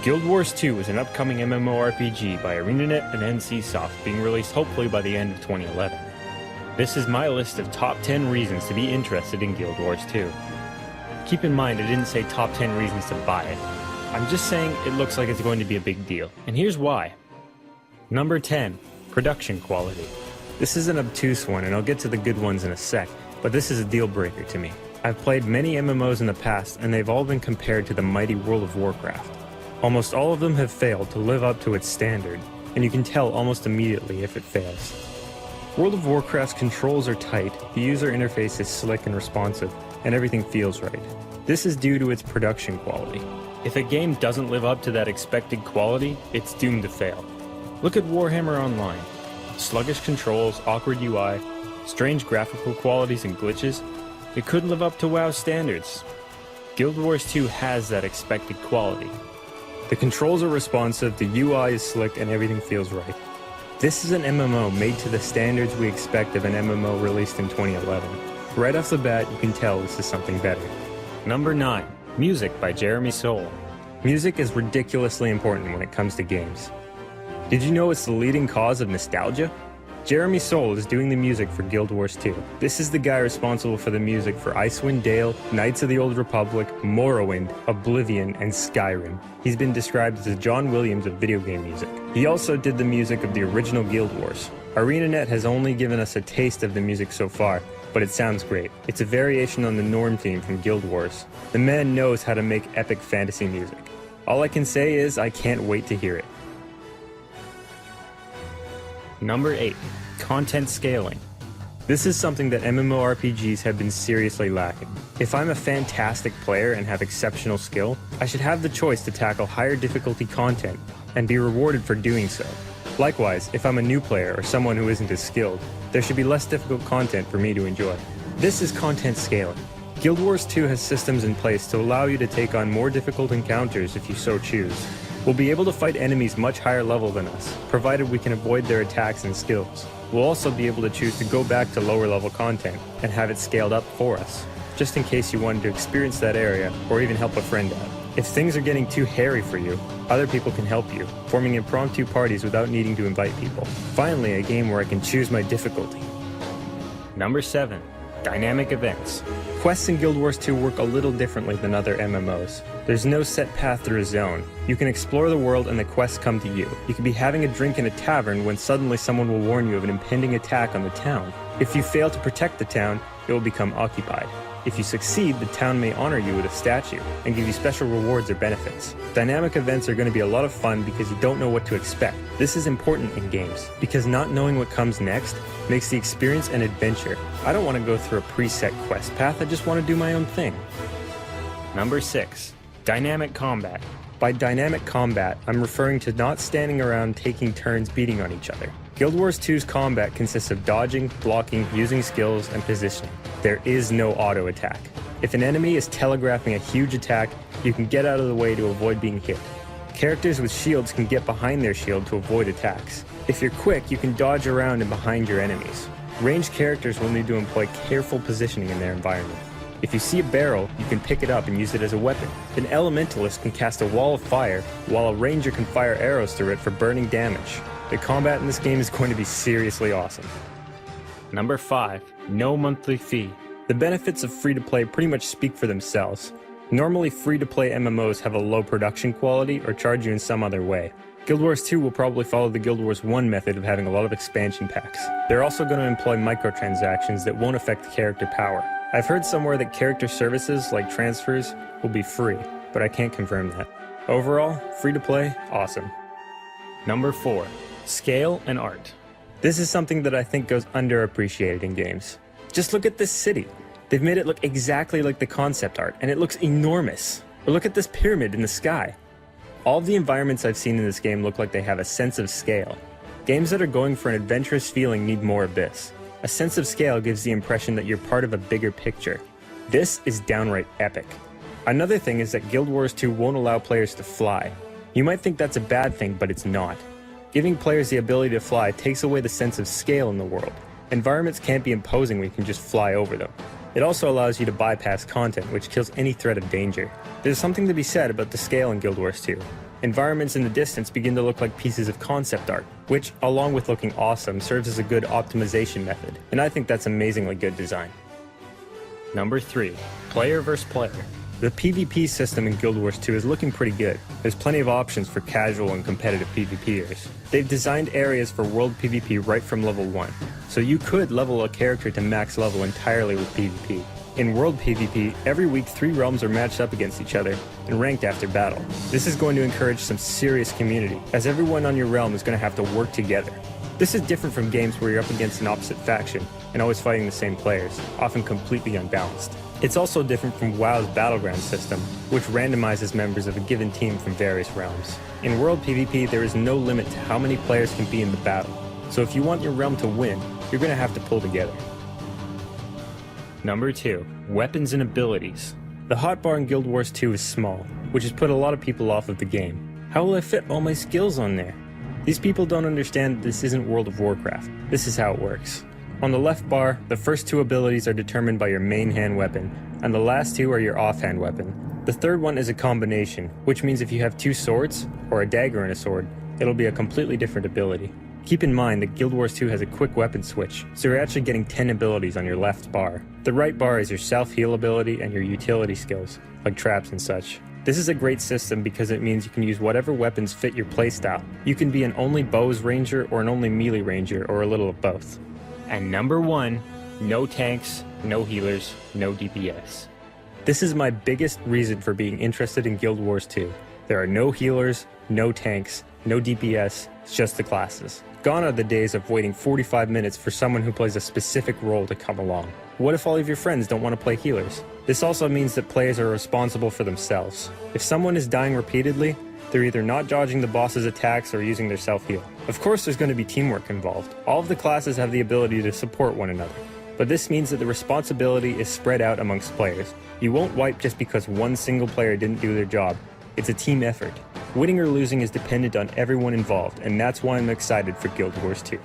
Guild Wars 2 is an upcoming MMORPG by ArenaNet and NCSoft, being released hopefully by the end of 2011. This is my list of top 10 reasons to be interested in Guild Wars 2. Keep in mind I didn't say top 10 reasons to buy it. I'm just saying it looks like it's going to be a big deal, and here's why. Number 10. Production quality. This is an obtuse one, and I'll get to the good ones in a sec, but this is a deal breaker to me. I've played many MMOs in the past, and they've all been compared to the mighty World of Warcraft. Almost all of them have failed to live up to its standard, and you can tell almost immediately if it fails. World of Warcraft's controls are tight, the user interface is slick and responsive, and everything feels right. This is due to its production quality. If a game doesn't live up to that expected quality, it's doomed to fail. Look at Warhammer Online. Sluggish controls, awkward UI, strange graphical qualities and glitches. It couldn't live up to WoW's standards. Guild Wars 2 has that expected quality. The controls are responsive, the UI is slick, and everything feels right. This is an MMO made to the standards we expect of an MMO released in 2011. Right off the bat, you can tell this is something better. Number 9. Music by Jeremy Soule. Music is ridiculously important when it comes to games. Did you know it's the leading cause of nostalgia? Jeremy Soule is doing the music for Guild Wars 2. This is the guy responsible for the music for Icewind Dale, Knights of the Old Republic, Morrowind, Oblivion, and Skyrim. He's been described as the John Williams of video game music. He also did the music of the original Guild Wars. ArenaNet has only given us a taste of the music so far, but it sounds great. It's a variation on the Norn theme from Guild Wars. The man knows how to make epic fantasy music. All I can say is I can't wait to hear it. Number 8. Content scaling. This is something that MMORPGs have been seriously lacking. If I'm a fantastic player and have exceptional skill, I should have the choice to tackle higher difficulty content and be rewarded for doing so. Likewise, if I'm a new player or someone who isn't as skilled, there should be less difficult content for me to enjoy. This is content scaling. Guild Wars 2 has systems in place to allow you to take on more difficult encounters if you so choose. We'll be able to fight enemies much higher level than us, provided we can avoid their attacks and skills. We'll also be able to choose to go back to lower level content and have it scaled up for us, just in case you wanted to experience that area or even help a friend out. If things are getting too hairy for you, other people can help you, forming impromptu parties without needing to invite people. Finally, a game where I can choose my difficulty. Number 7. Dynamic events. Quests in Guild Wars 2 work a little differently than other MMOs. There's no set path through a zone. You can explore the world and the quests come to you. You can be having a drink in a tavern when suddenly someone will warn you of an impending attack on the town. If you fail to protect the town, it will become occupied. If you succeed, the town may honor you with a statue and give you special rewards or benefits. Dynamic events are going to be a lot of fun because you don't know what to expect. This is important in games, because not knowing what comes next makes the experience an adventure. I don't want to go through a preset quest path, I just want to do my own thing. Number 6. Dynamic combat. By dynamic combat, I'm referring to not standing around taking turns beating on each other. Guild Wars 2's combat consists of dodging, blocking, using skills, and positioning. There is no auto attack. If an enemy is telegraphing a huge attack, you can get out of the way to avoid being hit. Characters with shields can get behind their shield to avoid attacks. If you're quick, you can dodge around and behind your enemies. Ranged characters will need to employ careful positioning in their environment. If you see a barrel, you can pick it up and use it as a weapon. An elementalist can cast a wall of fire, while a ranger can fire arrows through it for burning damage. The combat in this game is going to be seriously awesome. Number 5. No monthly fee. The benefits of free-to-play pretty much speak for themselves. Normally, free-to-play MMOs have a low production quality or charge you in some other way. Guild Wars 2 will probably follow the Guild Wars 1 method of having a lot of expansion packs. They're also going to employ microtransactions that won't affect character power. I've heard somewhere that character services, like transfers, will be free, but I can't confirm that. Overall, free-to-play, awesome. Number 4. Scale and art. This is something that I think goes underappreciated in games. Just look at this city. They've made it look exactly like the concept art, and it looks enormous. Or look at this pyramid in the sky. All of the environments I've seen in this game look like they have a sense of scale. Games that are going for an adventurous feeling need more of this. A sense of scale gives the impression that you're part of a bigger picture. This is downright epic. Another thing is that Guild Wars 2 won't allow players to fly. You might think that's a bad thing, but it's not. Giving players the ability to fly takes away the sense of scale in the world. Environments can't be imposing when you can just fly over them. It also allows you to bypass content, which kills any threat of danger. There's something to be said about the scale in Guild Wars 2. Environments in the distance begin to look like pieces of concept art, which, along with looking awesome, serves as a good optimization method, and I think that's amazingly good design. Number 3. Player vs. player. The PvP system in Guild Wars 2 is looking pretty good. There's plenty of options for casual and competitive PvPers. They've designed areas for world PvP right from level 1, so you could level a character to max level entirely with PvP. In World PvP, every week 3 realms are matched up against each other and ranked after battle. This is going to encourage some serious community, as everyone on your realm is going to have to work together. This is different from games where you're up against an opposite faction and always fighting the same players, often completely unbalanced. It's also different from WoW's battleground system, which randomizes members of a given team from various realms. In World PvP, there is no limit to how many players can be in the battle, so if you want your realm to win, you're going to have to pull together. Number 2. Weapons and abilities. The hotbar in Guild Wars 2 is small, which has put a lot of people off of the game. How will I fit all my skills on there? These people don't understand that this isn't World of Warcraft. This is how it works. On the left bar, the first 2 abilities are determined by your main hand weapon, and the last 2 are your offhand weapon. The third one is a combination, which means if you have 2 swords, or a dagger and a sword, it'll be a completely different ability. Keep in mind that Guild Wars 2 has a quick weapon switch, so you're actually getting 10 abilities on your left bar. The right bar is your self-heal ability and your utility skills, like traps and such. This is a great system because it means you can use whatever weapons fit your playstyle. You can be an only bows ranger or an only melee ranger, or a little of both. And number 1, no tanks, no healers, no DPS. This is my biggest reason for being interested in Guild Wars 2. There are no healers, no tanks, no DPS, it's just the classes. Gone are the days of waiting 45 minutes for someone who plays a specific role to come along. What if all of your friends don't want to play healers? This also means that players are responsible for themselves. If someone is dying repeatedly, they're either not dodging the boss's attacks or using their self-heal. Of course there's going to be teamwork involved. All of the classes have the ability to support one another. But this means that the responsibility is spread out amongst players. You won't wipe just because one single player didn't do their job. It's a team effort. Winning or losing is dependent on everyone involved, and that's why I'm excited for Guild Wars 2.